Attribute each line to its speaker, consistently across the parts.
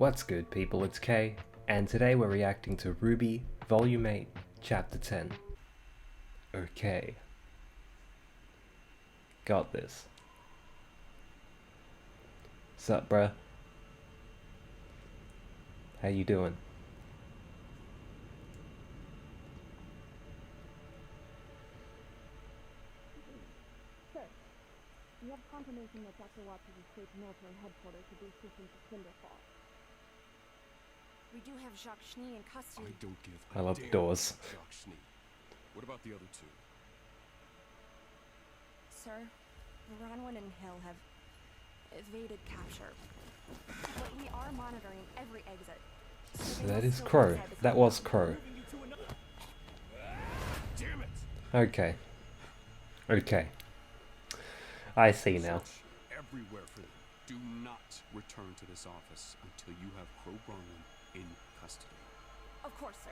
Speaker 1: What's good people, it's Kay, and today we're reacting to RWBY Volume 8, Chapter 10. Okay. Got this. Sup, bruh? How you doing?
Speaker 2: Sir, we have confirmation that Dr. Watts has escaped military headquarters to be assistant to Cinderfall. We do have Jacques Schnee in custody.
Speaker 3: I don't give a
Speaker 1: I love
Speaker 3: damn
Speaker 1: doors.
Speaker 3: about Jacques Schnee. What about the other two?
Speaker 2: Sir, Bronwyn and Hill have evaded capture. But we are monitoring every exit.
Speaker 1: So that is Crow. That was Crow.
Speaker 3: Damn it!
Speaker 1: Okay. Okay. I see now.
Speaker 3: Search everywhere for them. Do not return to this office until you have Crow Bronwyn in custody.
Speaker 2: Of course, sir.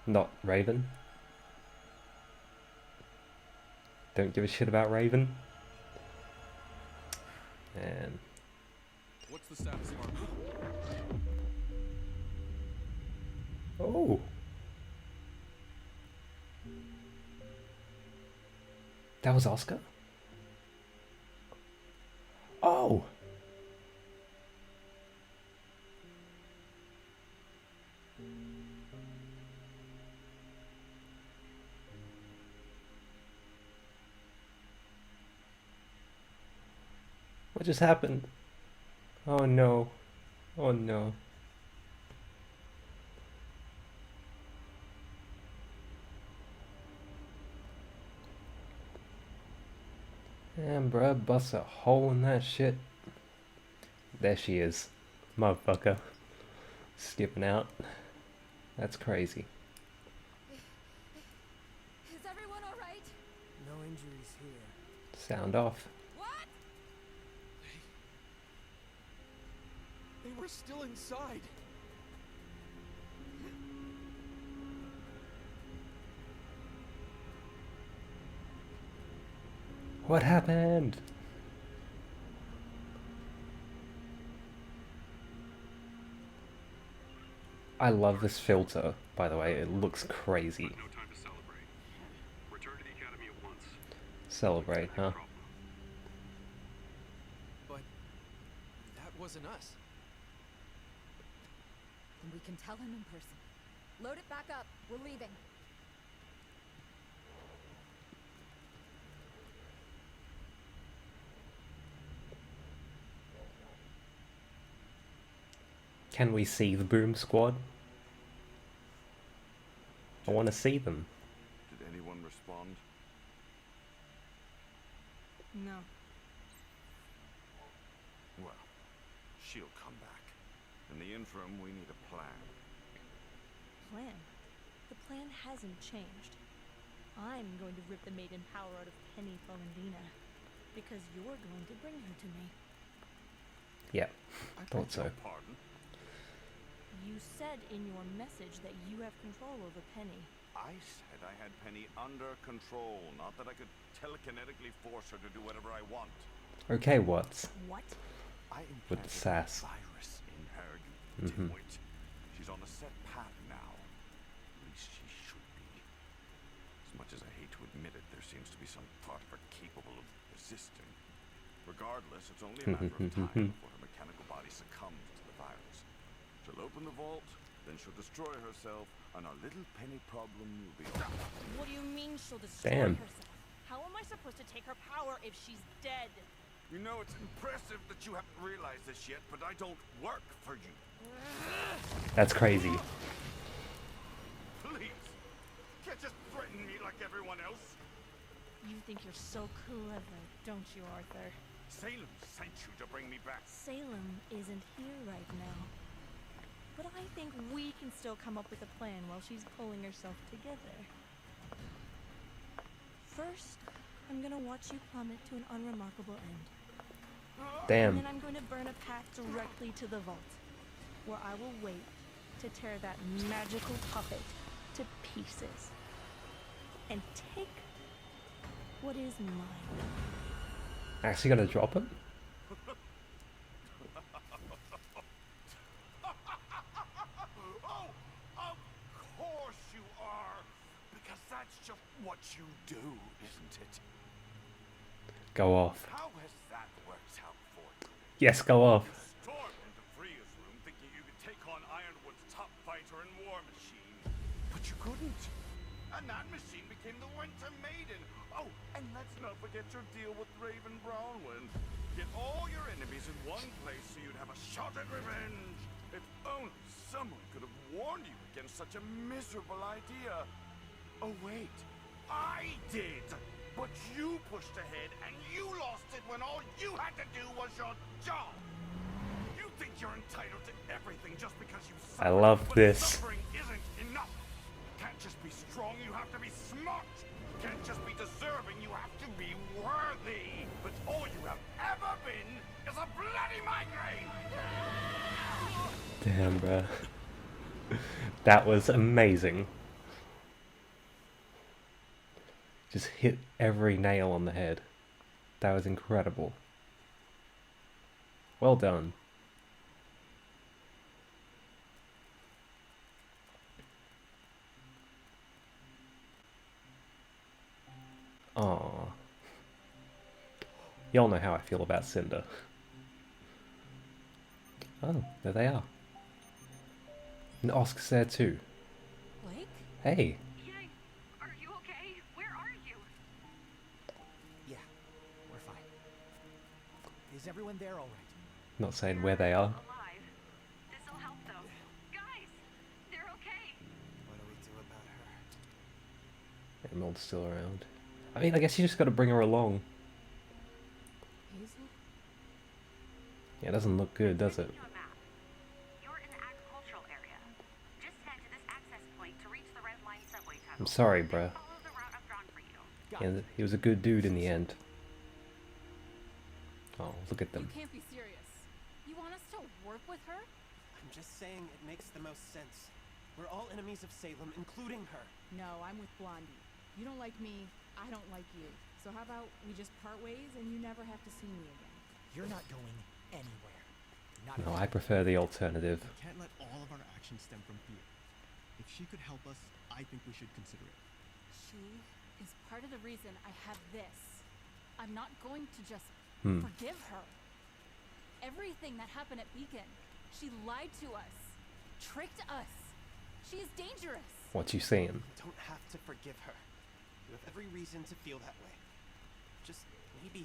Speaker 1: Not Raven. Don't give a shit about Raven. And
Speaker 3: What's the status of our
Speaker 1: oh, that was Oscar. Oh, what just happened? Oh no. Oh no. Damn, bruh, bust a hole in that shit. There she is. Motherfucker. Skipping out. That's crazy.
Speaker 2: Is everyone alright?
Speaker 4: No injuries here.
Speaker 1: Sound off.
Speaker 2: What?
Speaker 3: They were still inside.
Speaker 1: What happened? I love this filter, by the way. It looks crazy.
Speaker 5: No time to celebrate. Return to the academy at once.
Speaker 1: Celebrate, huh?
Speaker 4: But that wasn't us.
Speaker 2: And we can tell him in person. Load it back up. We're leaving.
Speaker 1: Can we see the Boom Squad? I want to see them.
Speaker 5: Did anyone respond?
Speaker 2: No.
Speaker 5: Well, she'll come back. In the interim, we need a plan.
Speaker 6: Plan? The plan hasn't changed. I'm going to rip the maiden power out of Penny Falendina, because you're going to bring her to me.
Speaker 1: Yeah,
Speaker 5: I
Speaker 1: thought
Speaker 5: beg your
Speaker 1: so.
Speaker 5: Pardon?
Speaker 6: You said in your message that you have control over Penny.
Speaker 5: I said I had Penny under control, not that I could telekinetically force her to do whatever I want.
Speaker 1: Okay, Watts.
Speaker 6: What?
Speaker 5: I
Speaker 1: With the
Speaker 5: implanted
Speaker 1: sass.
Speaker 5: a virus in her, you
Speaker 1: Mhm.
Speaker 5: dimwit. She's on a set path now. At least she should be. As much as I hate to admit it, there seems to be some part of her capable of resisting. Regardless, it's only a matter of time before her mechanical body succumbs to the virus. She'll open the vault, then she'll destroy herself, and our little Penny problem will be over.
Speaker 6: What do you mean she'll destroy
Speaker 1: Damn.
Speaker 6: herself? How am I supposed to take her power if she's dead?
Speaker 5: You know, it's impressive that you haven't realized this yet, but I don't work for you.
Speaker 1: That's crazy.
Speaker 5: Please, can't just threaten me like everyone else.
Speaker 6: You think you're so clever, don't you, Arthur?
Speaker 5: Salem sent you to bring me back.
Speaker 6: Salem isn't here right now. But I think we can still come up with a plan while she's pulling herself together. First, I'm gonna watch you plummet to an unremarkable end. And
Speaker 1: Damn.
Speaker 6: then I'm going to burn a path directly to the vault, where I will wait to tear that magical puppet to pieces. And take what is mine.
Speaker 1: Actually gonna drop him?
Speaker 5: what you do, isn't it?
Speaker 1: Go off.
Speaker 5: How has that worked out for you?
Speaker 1: Yes, go off.
Speaker 5: You stormed into Freya's room thinking you could take on Ironwood's top fighter and war machine. But you couldn't. And that machine became the Winter Maiden. Oh, and let's not forget your deal with Raven Brownwind. Get all your enemies in one place so you'd have a shot at revenge. If only someone could have warned you against such a miserable idea. Oh, wait. I did. But you pushed ahead and you lost it when all you had to do was your job. You think you're entitled to everything just because you suffered.
Speaker 1: I love
Speaker 5: but
Speaker 1: this.
Speaker 5: Suffering isn't enough. Can't just be strong, you have to be smart. Can't just be deserving, you have to be worthy. But all you have ever been is a bloody migraine.
Speaker 1: Damn, bruh. That was amazing. Just hit every nail on the head. That was incredible. Well done. Aww. Y'all know how I feel about Cinder. Oh, there they are. And Oscar's there too.
Speaker 2: Blake?
Speaker 1: Hey.
Speaker 2: Yay! Are you okay? Where are you?
Speaker 4: Yeah, we're fine. Is everyone there all right?
Speaker 1: Not saying where they are.
Speaker 2: Alive. This'll help though. Guys! They're okay!
Speaker 4: What do we do about her?
Speaker 1: Emerald's still around. I mean, I guess you just gotta bring her along.
Speaker 2: Hazel?
Speaker 1: Yeah, it doesn't look good, does it?
Speaker 2: You're in the agricultural area. Just head to this access point to reach the Red Line subway tunnel.
Speaker 1: I'm sorry, bruh.
Speaker 2: Follow the route I've drawn for you.
Speaker 1: Yeah, he was a good dude in the end. Oh, look at them.
Speaker 2: You can't be serious. You want us to work with her?
Speaker 4: I'm just saying it makes the most sense. We're all enemies of Salem, including her.
Speaker 7: No, I'm with Blondie. You don't like me, I don't like you. So how about we just part ways and you never have to see me again?
Speaker 8: You're not going anywhere. Not
Speaker 1: No,
Speaker 8: if
Speaker 1: I prefer the alternative.
Speaker 9: We can't let all of our actions stem from fear. If she could help us, I think we should consider it.
Speaker 2: She is part of the reason I have this. I'm not going to just
Speaker 1: Hmm.
Speaker 2: forgive her. Everything that happened at Beacon, she lied to us, tricked us. She is dangerous.
Speaker 1: What you saying?
Speaker 4: You don't have to forgive her. You have every reason to feel that way. Just maybe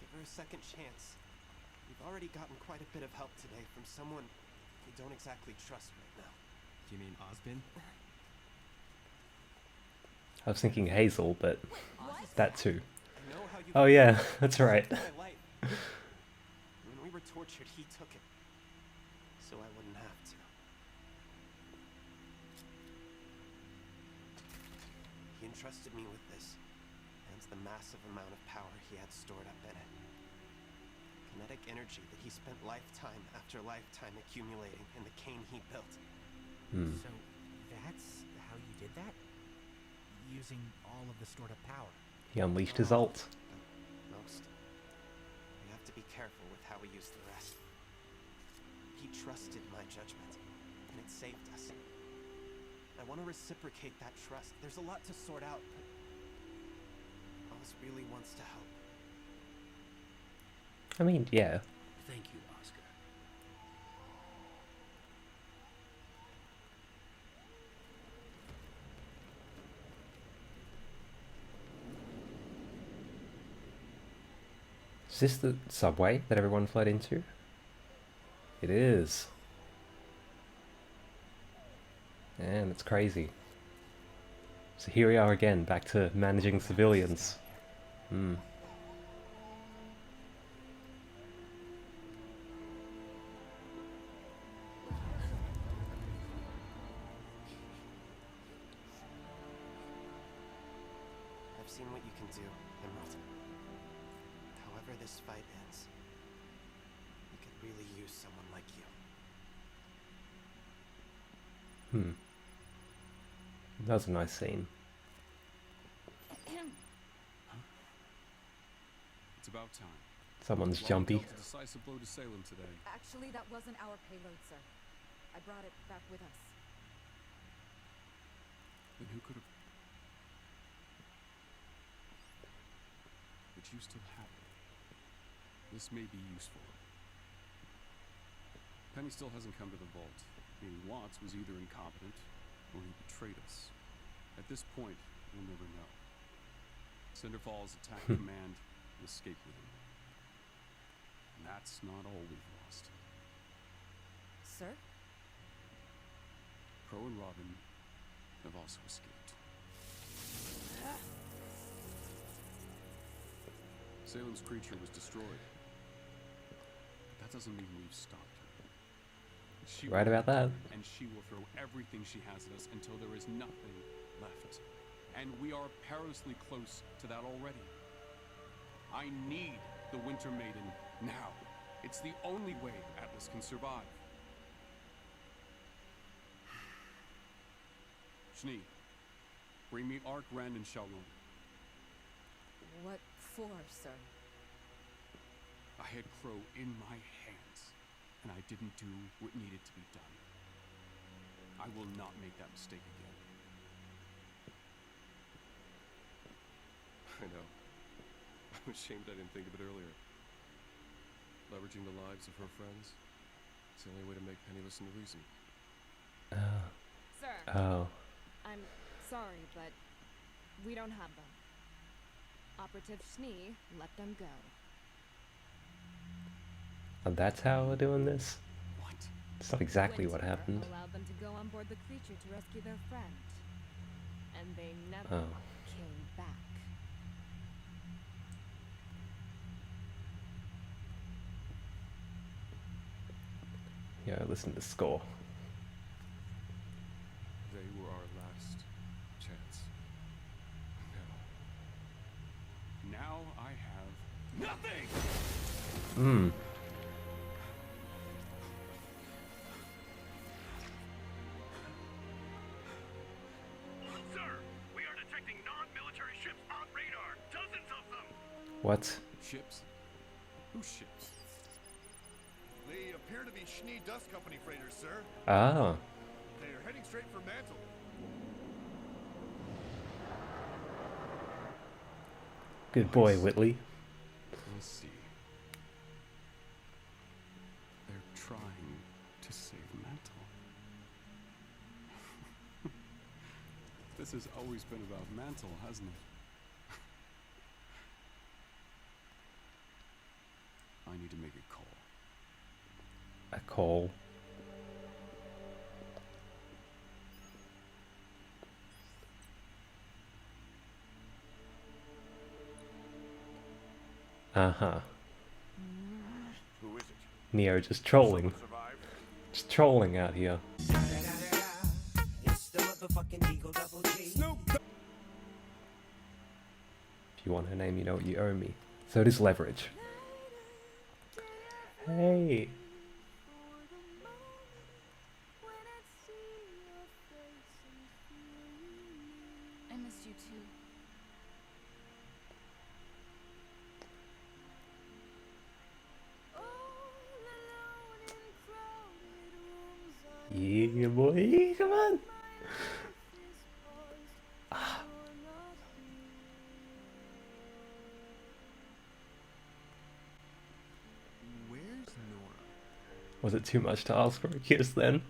Speaker 4: give her a second chance. We've already gotten quite a bit of help today from someone we don't exactly trust right now.
Speaker 9: Do you mean Osbin?
Speaker 1: I was thinking Hazel, but
Speaker 2: What?
Speaker 1: that too.
Speaker 4: I know how you
Speaker 1: Oh yeah, that's right.
Speaker 4: my life. When we were tortured, he took it. So I wouldn't have to. He entrusted me with this, and the massive amount of power he had stored up in it. Kinetic energy that he spent lifetime after lifetime accumulating in the cane he built.
Speaker 1: Hmm.
Speaker 8: So that's how you did that? Using all of the stored up power.
Speaker 1: He unleashed his ult.
Speaker 4: But most. We have to be careful with how we use the rest. He trusted my judgment, and it saved us. I want to reciprocate that trust. There's a lot to sort out, but Oz really wants to help.
Speaker 1: I mean, yeah.
Speaker 3: Thank you, Oscar.
Speaker 1: Is this the subway that everyone fled into? It is. And it's crazy. So here we are again, back to managing civilians. Hmm.
Speaker 4: I've seen what you can do, Emerald. However this fight ends, we could really use someone like you.
Speaker 1: Hmm. That was a nice scene.
Speaker 3: It's about time.
Speaker 1: Someone's
Speaker 3: Long
Speaker 1: jumpy.
Speaker 3: dealt a decisive blow to Salem today.
Speaker 7: Actually, that wasn't our payload, sir. I brought it back with us.
Speaker 3: Then who could have... you still have it. This may be useful. Penny still hasn't come to the vault, meaning Watts was either incompetent or he betrayed us. At this point, we'll never know. Cinderfall's attack command will escape with him. And that's not all we've lost.
Speaker 2: Sir?
Speaker 3: Crow and Robin have also escaped. Salem's creature was destroyed. But that doesn't mean we've stopped her. She
Speaker 1: Right about that.
Speaker 3: And she will throw everything she has at us until there is nothing left. And we are perilously close to that already. I need the Winter Maiden now. It's the only way Atlas can survive. Schnee, bring me Ark, Ren, and Xiaolong.
Speaker 2: What for, sir?
Speaker 3: I had Crow in my hands, and I didn't do what needed to be done. I will not make that mistake again.
Speaker 10: I know. I'm ashamed I didn't think of it earlier. Leveraging the lives of her friends. It's the only way to make Penny listen to reason.
Speaker 2: Sir,
Speaker 1: Oh.
Speaker 2: I'm sorry, but we don't have them. Operative Schnee let them go.
Speaker 1: And that's how we're doing this?
Speaker 3: What?
Speaker 1: It's not exactly what
Speaker 2: Winter
Speaker 1: happened.
Speaker 2: allowed them to go on board the creature to rescue their friend. And they never
Speaker 1: Oh.
Speaker 2: came back.
Speaker 1: Yeah, listen to the score.
Speaker 10: They were our last chance.
Speaker 3: Now I have nothing!
Speaker 1: Hmm.
Speaker 5: Sir, we are detecting non-military ships on radar. Dozens of them.
Speaker 1: What?
Speaker 3: Ships? Whose ships?
Speaker 5: They appear to be Schnee Dust Company freighters, sir.
Speaker 1: Ah.
Speaker 5: They're heading straight for Mantle.
Speaker 1: Good boy, Whitley.
Speaker 3: Let's see. They're trying to save Mantle. This has always been about Mantle, hasn't it? I need to make a call.
Speaker 1: A call. Uh-huh.
Speaker 5: Who is it?
Speaker 1: Neo just trolling.
Speaker 5: Someone survived?
Speaker 1: Just trolling out here. If you want her name, you know what you owe me. So it is leverage. Hey.
Speaker 2: I missed you too.
Speaker 1: Yeah, boy. Come on.
Speaker 9: Where's Nora?
Speaker 1: Was it too much to ask for a kiss then?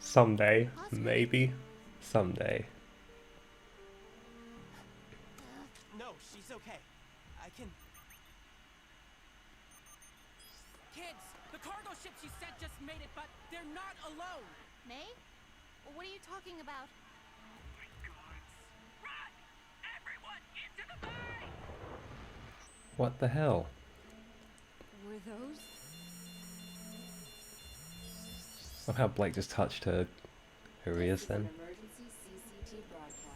Speaker 1: Someday. Maybe. Someday.
Speaker 4: No, she's okay. I can...
Speaker 7: Kids, the cargo ships you sent just made it, but they're not alone.
Speaker 2: May? What are you talking about?
Speaker 5: Run! Everyone into the bay!
Speaker 1: What the hell?
Speaker 2: Were those?
Speaker 1: Look how Blake just touched her ears then.
Speaker 2: Emergency CCT broadcast.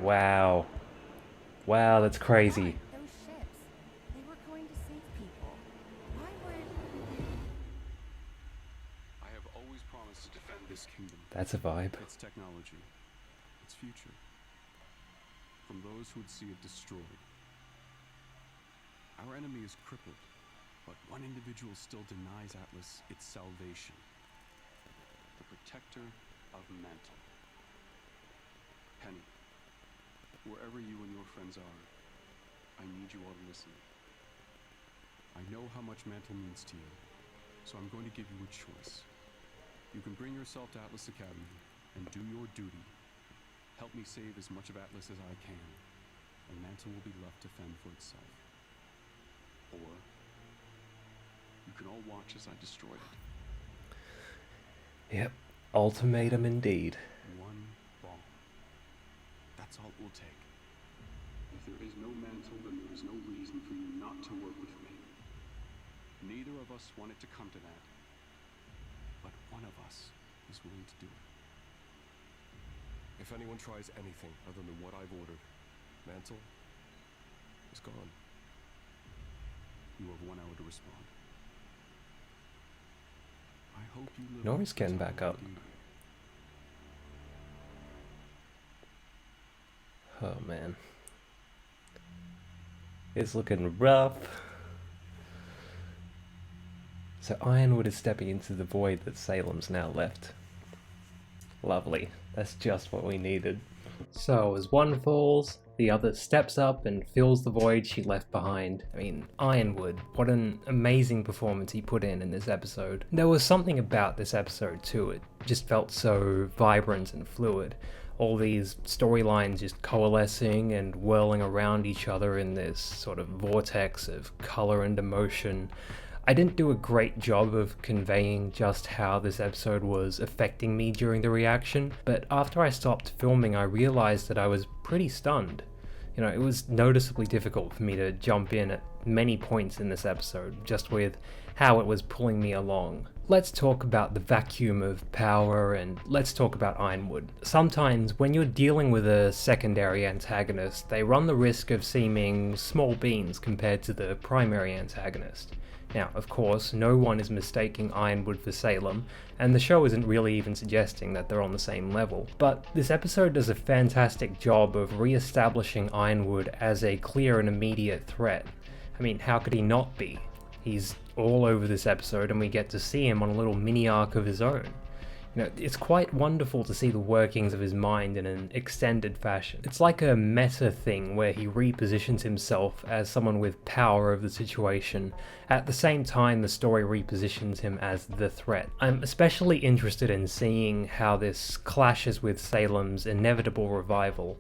Speaker 1: Wow. Wow, that's crazy.
Speaker 2: Those ships. They were going to save people. Why would...
Speaker 3: I have always promised to defend this kingdom.
Speaker 1: That's a vibe.
Speaker 3: Its technology. Its future. From those who would see it destroyed. Our enemy is crippled, But one individual still denies Atlas its salvation. The protector of Mantle. Penny, wherever you and your friends are, I need you all to listen. I know how much Mantle means to you, so I'm going to give you a choice. You can bring yourself to Atlas Academy and do your duty. Help me save as much of Atlas as I can, and Mantle will be left to fend for itself. Or you can all watch as I destroy it.
Speaker 1: Yep, ultimatum indeed.
Speaker 3: One bomb. That's all it will take. If there is no Mantle, then there is no reason for you not to work with me. Neither of us want it to come to that, but one of us is willing to do it.
Speaker 10: If anyone tries anything other than what I've ordered, Mantle is gone.
Speaker 3: You have 1 hour to respond. I hope you live.
Speaker 1: Nori's getting back up. Oh man. It's looking rough. So Ironwood is stepping into the void that Salem's now left. Lovely. That's just what we needed. So as one falls, the other steps up and fills the void she left behind. I mean, Ironwood, what an amazing performance he put in this episode. There was something about this episode too, it just felt so vibrant and fluid. All these storylines just coalescing and whirling around each other in this sort of vortex of colour and emotion. I didn't do a great job of conveying just how this episode was affecting me during the reaction, but after I stopped filming I realized that I was pretty stunned. You know, it was noticeably difficult for me to jump in at many points in this episode, just with how it was pulling me along. Let's talk about the vacuum of power, and let's talk about Ironwood. Sometimes when you're dealing with a secondary antagonist, they run the risk of seeming small beans compared to the primary antagonist. Now, of course, no one is mistaking Ironwood for Salem, and the show isn't really even suggesting that they're on the same level, but this episode does a fantastic job of re-establishing Ironwood as a clear and immediate threat. I mean, how could he not be? He's all over this episode and we get to see him on a little mini arc of his own. You know, it's quite wonderful to see the workings of his mind in an extended fashion. It's like a meta thing where he repositions himself as someone with power over the situation. At the same time, the story repositions him as the threat. I'm especially interested in seeing how this clashes with Salem's inevitable revival.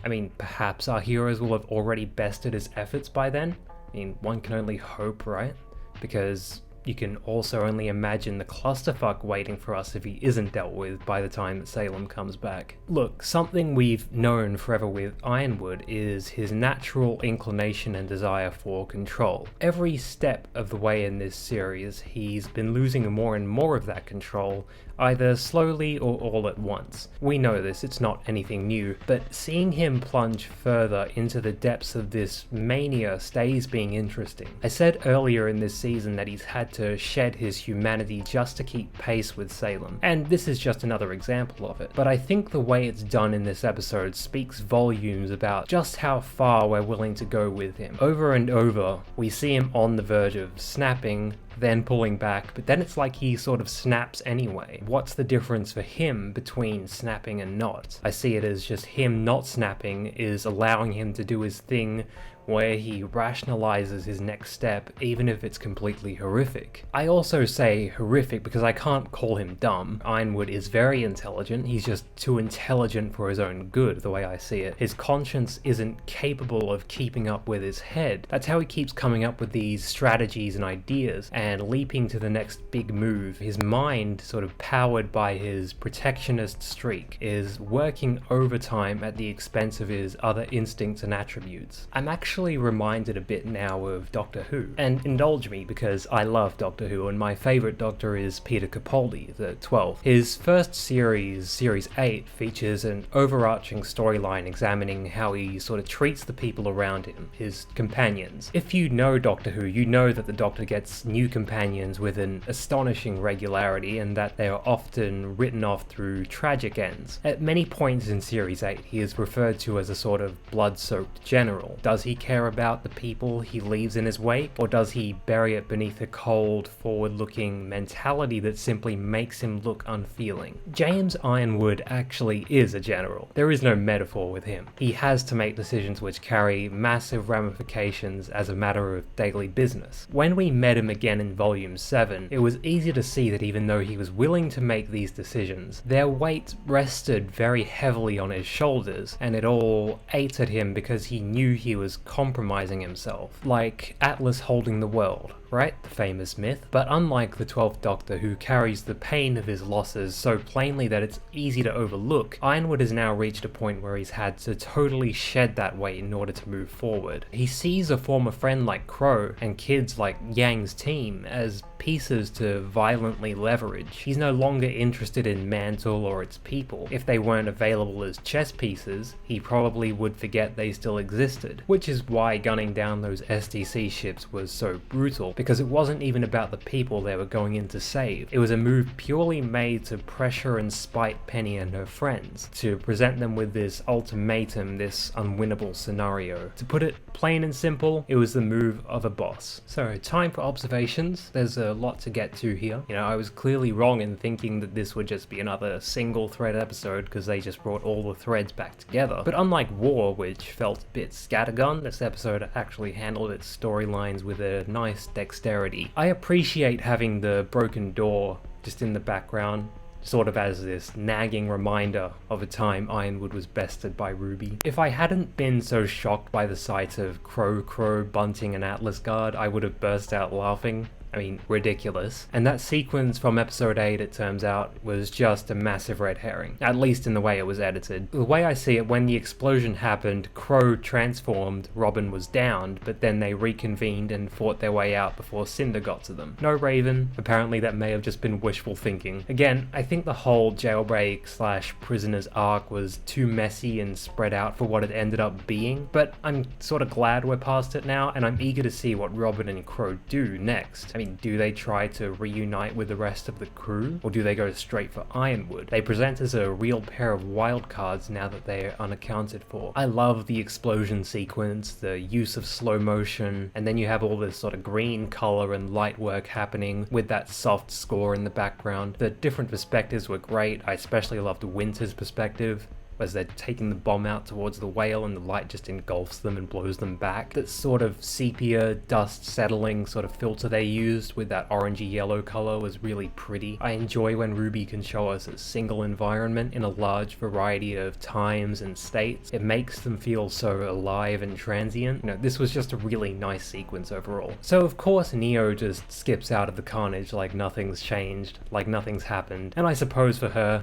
Speaker 1: I mean, perhaps our heroes will have already bested his efforts by then? I mean, one can only hope, right? Because you can also only imagine the clusterfuck waiting for us if he isn't dealt with by the time that Salem comes back. Look, something we've known forever with Ironwood is his natural inclination and desire for control. Every step of the way in this series, he's been losing more and more of that control, either slowly or all at once. We know this, it's not anything new, but seeing him plunge further into the depths of this mania stays being interesting. I said earlier in this season that he's had to shed his humanity just to keep pace with Salem, and this is just another example of it. But I think the way it's done in this episode speaks volumes about just how far we're willing to go with him. Over and over, we see him on the verge of snapping, then pulling back, but then it's like he sort of snaps anyway. What's the difference for him between snapping and not? I see it as just him not snapping is allowing him to do his thing where he rationalizes his next step even if it's completely horrific. I also say horrific because I can't call him dumb. Ironwood is very intelligent, he's just too intelligent for his own good, the way I see it. His conscience isn't capable of keeping up with his head. That's how he keeps coming up with these strategies and ideas and leaping to the next big move. His mind, sort of powered by his protectionist streak, is working overtime at the expense of his other instincts and attributes. I'm actually reminded a bit now of Doctor Who, and indulge me because I love Doctor Who and my favourite Doctor is Peter Capaldi, the 12th. His first series, Series 8, features an overarching storyline examining how he sort of treats the people around him, his companions. If you know Doctor Who, you know that the Doctor gets new companions with an astonishing regularity and that they are often written off through tragic ends. At many points in Series 8, he is referred to as a sort of blood-soaked general. Does he care about the people he leaves in his wake, or does he bury it beneath a cold, forward-looking mentality that simply makes him look unfeeling? James Ironwood actually is a general. There is no metaphor with him. He has to make decisions which carry massive ramifications as a matter of daily business. When we met him again in Volume 7, it was easy to see that even though he was willing to make these decisions, their weight rested very heavily on his shoulders, and it all ate at him because he knew he was compromising himself. Like Atlas holding the world, right? The famous myth. But unlike the 12th Doctor, who carries the pain of his losses so plainly that it's easy to overlook, Ironwood has now reached a point where he's had to totally shed that weight in order to move forward. He sees a former friend like Crow and kids like Yang's team as pieces to violently leverage. He's no longer interested in Mantle or its people. If they weren't available as chess pieces, he probably would forget they still existed, which is why gunning down those SDC ships was so brutal, because it wasn't even about the people they were going in to save. It was a move purely made to pressure and spite Penny and her friends, to present them with this ultimatum, this unwinnable scenario. To put it plain and simple, it was the move of a boss. So, time for observations. There's a lot to get to here. You know, I was clearly wrong in thinking that this would just be another single thread episode because they just brought all the threads back together. But unlike War, which felt a bit scattergun, this episode actually handled its storylines with a nice dexterity. I appreciate having the broken door just in the background, sort of as this nagging reminder of a time Ironwood was bested by RWBY. If I hadn't been so shocked by the sight of Crow, Bunting and Atlas Guard, I would have burst out laughing. I mean, ridiculous. And that sequence from episode 8, it turns out, was just a massive red herring, at least in the way it was edited. The way I see it, when the explosion happened, Crow transformed, Robin was downed, but then they reconvened and fought their way out before Cinder got to them. No Raven. Apparently that may have just been wishful thinking. Again, I think the whole jailbreak/prisoners arc was too messy and spread out for what it ended up being, but I'm sort of glad we're past it now, and I'm eager to see what Robin and Crow do next. I mean, do they try to reunite with the rest of the crew, or do they go straight for Ironwood? They present as a real pair of wildcards now that they are unaccounted for. I love the explosion sequence, the use of slow motion, and then you have all this sort of green color and light work happening with that soft score in the background. The different perspectives were great. I especially loved Winter's perspective, as they're taking the bomb out towards the whale and the light just engulfs them and blows them back. That sort of sepia, dust settling sort of filter they used with that orangey yellow color was really pretty. I enjoy when RWBY can show us a single environment in a large variety of times and states. It makes them feel so alive and transient. You know, this was just a really nice sequence overall. So of course Neo just skips out of the carnage like nothing's changed, like nothing's happened, and I suppose for her,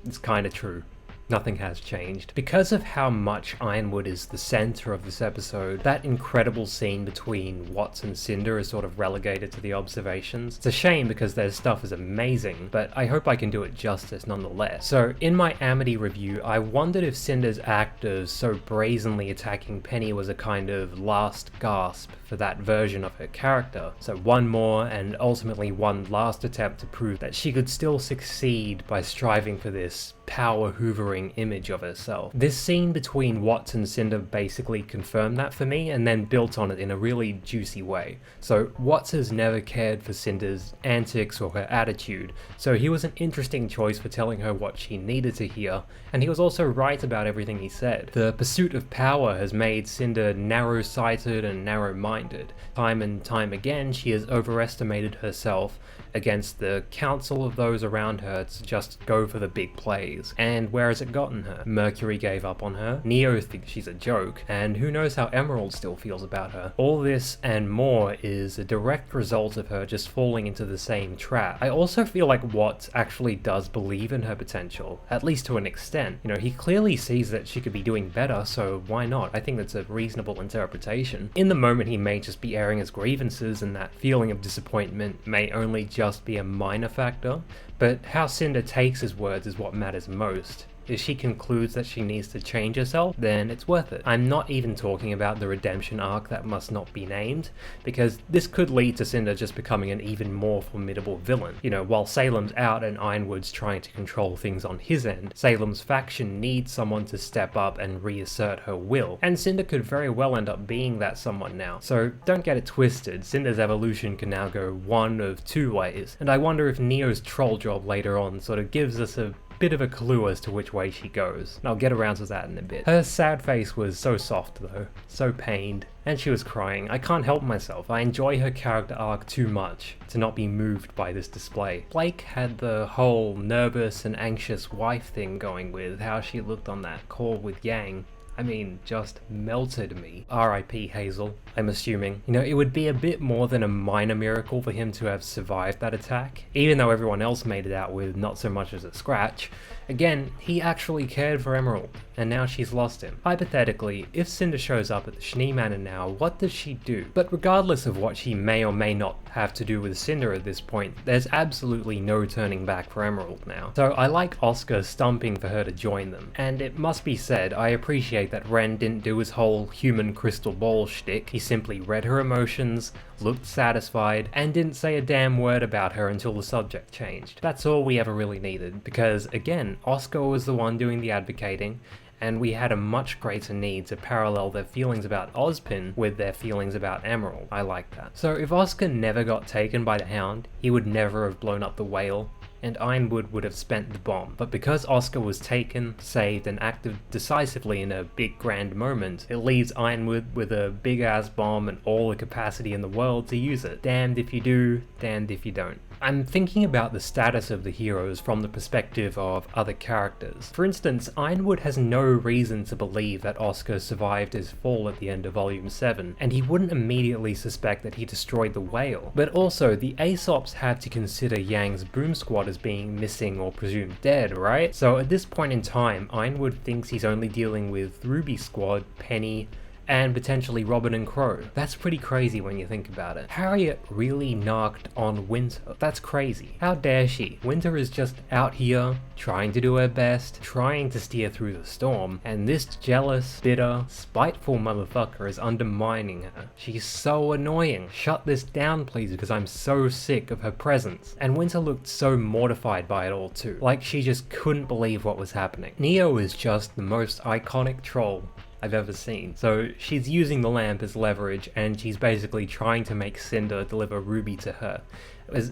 Speaker 1: it's kinda true. Nothing has changed. Because of how much Ironwood is the center of this episode, that incredible scene between Watts and Cinder is sort of relegated to the observations. It's a shame because their stuff is amazing, but I hope I can do it justice nonetheless. So in my Amity review, I wondered if Cinder's act of so brazenly attacking Penny was a kind of last gasp for that version of her character. So one more and ultimately one last attempt to prove that she could still succeed by striving for this power hoovering image of herself. This scene between Watts and Cinder basically confirmed that for me and then built on it in a really juicy way. So Watts has never cared for Cinder's antics or her attitude, so he was an interesting choice for telling her what she needed to hear, and he was also right about everything he said. The pursuit of power has made Cinder narrow-sighted and narrow-minded. Time and time again, she has overestimated herself against the counsel of those around her to just go for the big plays. And where has it gotten her? Mercury gave up on her, Neo thinks she's a joke, and who knows how Emerald still feels about her. All this and more is a direct result of her just falling into the same trap. I also feel like Watts actually does believe in her potential, at least to an extent. You know, he clearly sees that she could be doing better, so why not? I think that's a reasonable interpretation. In the moment he may just be airing his grievances, and that feeling of disappointment may only just be a minor factor, but how Cinder takes his words is what matters most. If she concludes that she needs to change herself, then it's worth it. I'm not even talking about the redemption arc that must not be named, because this could lead to Cinder just becoming an even more formidable villain. You know, while Salem's out and Ironwood's trying to control things on his end, Salem's faction needs someone to step up and reassert her will, and Cinder could very well end up being that someone now. So don't get it twisted, Cinder's evolution can now go one of two ways, and I wonder if Neo's troll job later on sort of gives us a bit of a clue as to which way she goes, and I'll get around to that in a bit. Her sad face was so soft though, so pained, and she was crying. I can't help myself, I enjoy her character arc too much to not be moved by this display. Blake had the whole nervous and anxious wife thing going with how she looked on that call with Yang. I mean, just melted me. R.I.P. Hazel, I'm assuming. You know, it would be a bit more than a minor miracle for him to have survived that attack, even though everyone else made it out with not so much as a scratch. Again, he actually cared for Emerald, and now she's lost him. Hypothetically, if Cinder shows up at the Schnee Manor now, what does she do? But regardless of what she may or may not have to do with Cinder at this point, there's absolutely no turning back for Emerald now. So I like Oscar stumping for her to join them, and it must be said, I appreciate that Ren didn't do his whole human crystal ball shtick. He simply read her emotions, looked satisfied, and didn't say a damn word about her until the subject changed. That's all we ever really needed, because again, Oscar was the one doing the advocating, and we had a much greater need to parallel their feelings about Ozpin with their feelings about Emerald. I like that. So if Oscar never got taken by the Hound, he would never have blown up the whale, and Ironwood would have spent the bomb. But because Oscar was taken, saved, and acted decisively in a big grand moment, it leaves Ironwood with a big ass bomb and all the capacity in the world to use it. Damned if you do, damned if you don't. I'm thinking about the status of the heroes from the perspective of other characters. For instance, Ironwood has no reason to believe that Oscar survived his fall at the end of Volume 7, and he wouldn't immediately suspect that he destroyed the whale. But also, the Aesops had to consider Yang's Boom Squad as being missing or presumed dead, right? So at this point in time, Ironwood thinks he's only dealing with RWBY Squad, Penny, and potentially Robin and Crow. That's pretty crazy when you think about it. Harriet really knocked on Winter. That's crazy. How dare she? Winter is just out here, trying to do her best, trying to steer through the storm, and this jealous, bitter, spiteful motherfucker is undermining her. She's so annoying. Shut this down please, because I'm so sick of her presence. And Winter looked so mortified by it all too. Like she just couldn't believe what was happening. Neo is just the most iconic troll I've ever seen. So she's using the lamp as leverage, and she's basically trying to make Cinder deliver RWBY to her,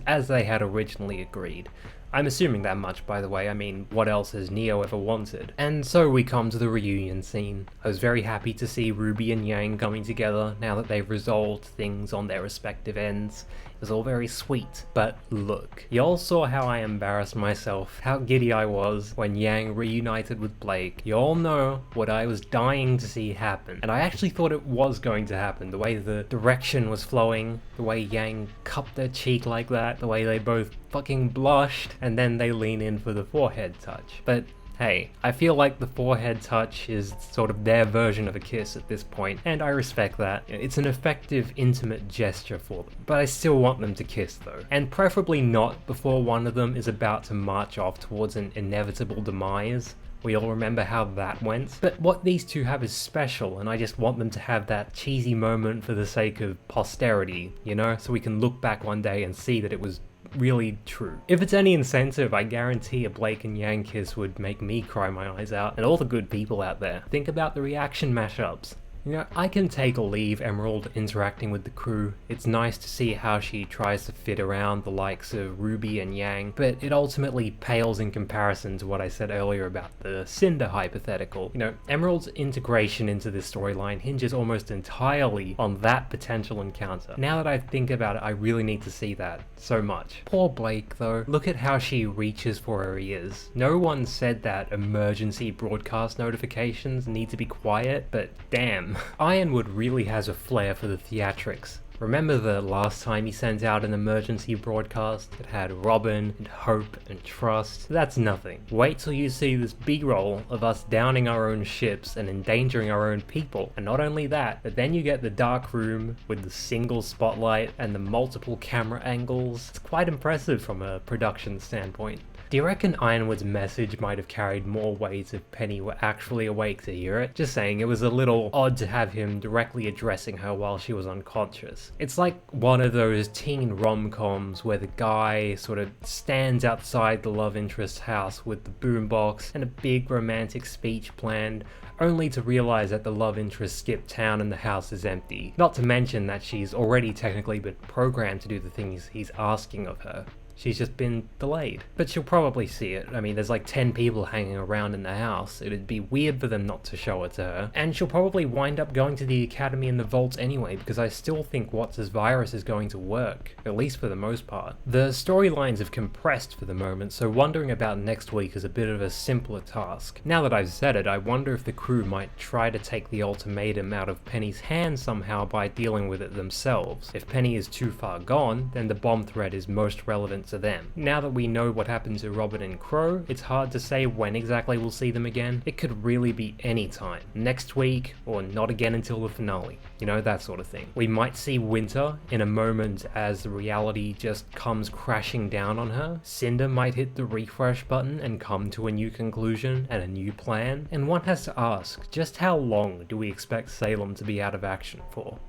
Speaker 1: as they had originally agreed. I'm assuming that much, by the way. I mean, what else has Neo ever wanted? And so we come to the reunion scene. I was very happy to see RWBY and Yang coming together now that they've resolved things on their respective ends. It was all very sweet. But look, y'all saw how I embarrassed myself, how giddy I was when Yang reunited with Blake. Y'all know what I was dying to see happen. And I actually thought it was going to happen. The way the direction was flowing, the way Yang cupped their cheek like that, the way they both fucking blushed, and then they lean in for the forehead touch. But hey, I feel like the forehead touch is sort of their version of a kiss at this point, and I respect that. It's an effective, intimate gesture for them. But I still want them to kiss though. And preferably not before one of them is about to march off towards an inevitable demise. We all remember how that went. But what these two have is special, and I just want them to have that cheesy moment for the sake of posterity, you know? So we can look back one day and see that it was really true. If it's any incentive, I guarantee a Blake and Yang kiss would make me cry my eyes out, and all the good people out there. Think about the reaction mashups. You know, I can take or leave Emerald interacting with the crew. It's nice to see how she tries to fit around the likes of RWBY and Yang, but it ultimately pales in comparison to what I said earlier about the Cinder hypothetical. You know, Emerald's integration into this storyline hinges almost entirely on that potential encounter. Now that I think about it, I really need to see that so much. Poor Blake though, look at how she reaches for her ears. No one said that emergency broadcast notifications need to be quiet, but damn. Ironwood really has a flair for the theatrics. Remember the last time he sent out an emergency broadcast? It had Robin and Hope and Trust. That's nothing. Wait till you see this B-roll of us downing our own ships and endangering our own people. And not only that, but then you get the dark room with the single spotlight and the multiple camera angles. It's quite impressive from a production standpoint. Do you reckon Ironwood's message might have carried more weight if Penny were actually awake to hear it? Just saying, it was a little odd to have him directly addressing her while she was unconscious. It's like one of those teen rom-coms where the guy sort of stands outside the love interest's house with the boombox and a big romantic speech planned, only to realize that the love interest skipped town and the house is empty. Not to mention that she's already technically been programmed to do the things he's asking of her. She's just been delayed. But she'll probably see it. I mean, there's like 10 people hanging around in the house. It'd be weird for them not to show it to her. And she'll probably wind up going to the academy in the vaults anyway, because I still think Watts' virus is going to work, at least for the most part. The storylines have compressed for the moment, so wondering about next week is a bit of a simpler task. Now that I've said it, I wonder if the crew might try to take the ultimatum out of Penny's hands somehow by dealing with it themselves. If Penny is too far gone, then the bomb threat is most relevant to them. Now that we know what happened to Robert and Crow, it's hard to say when exactly we'll see them again. It could really be any time. Next week, or not again until the finale. You know, that sort of thing. We might see Winter in a moment as the reality just comes crashing down on her. Cinder might hit the refresh button and come to a new conclusion and a new plan. And one has to ask, just how long do we expect Salem to be out of action for?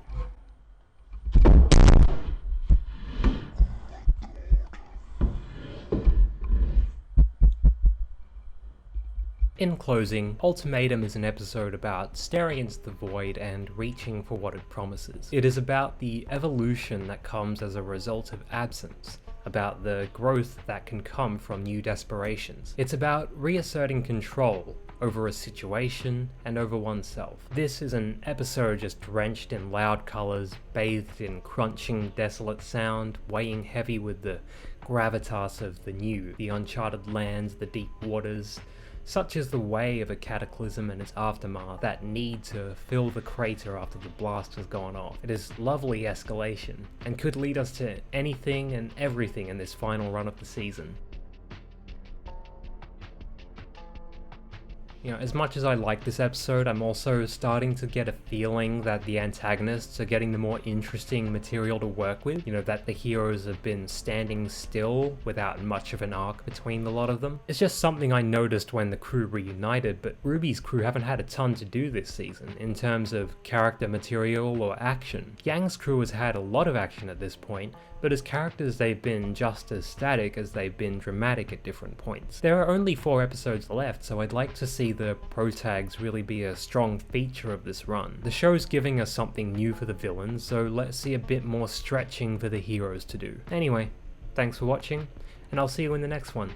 Speaker 1: In closing, Ultimatum is an episode about staring into the void and reaching for what it promises. It is about the evolution that comes as a result of absence, about the growth that can come from new desperations. It's about reasserting control over a situation and over oneself. This is an episode just drenched in loud colours, bathed in crunching, desolate sound, weighing heavy with the gravitas of the new, the uncharted lands, the deep waters. Such is the way of a cataclysm and its aftermath, that need to fill the crater after the blast has gone off. It is lovely escalation, and could lead us to anything and everything in this final run of the season. You know, as much as I like this episode, I'm also starting to get a feeling that the antagonists are getting the more interesting material to work with. You know, that the heroes have been standing still without much of an arc between the lot of them. It's just something I noticed when the crew reunited, but RWBY's crew haven't had a ton to do this season in terms of character material or action. Yang's crew has had a lot of action at this point, but as characters they've been just as static as they've been dramatic at different points. There are only 4 episodes left, so I'd like to see the protags really be a strong feature of this run. The show's giving us something new for the villains, so let's see a bit more stretching for the heroes to do. Anyway, thanks for watching, and I'll see you in the next one.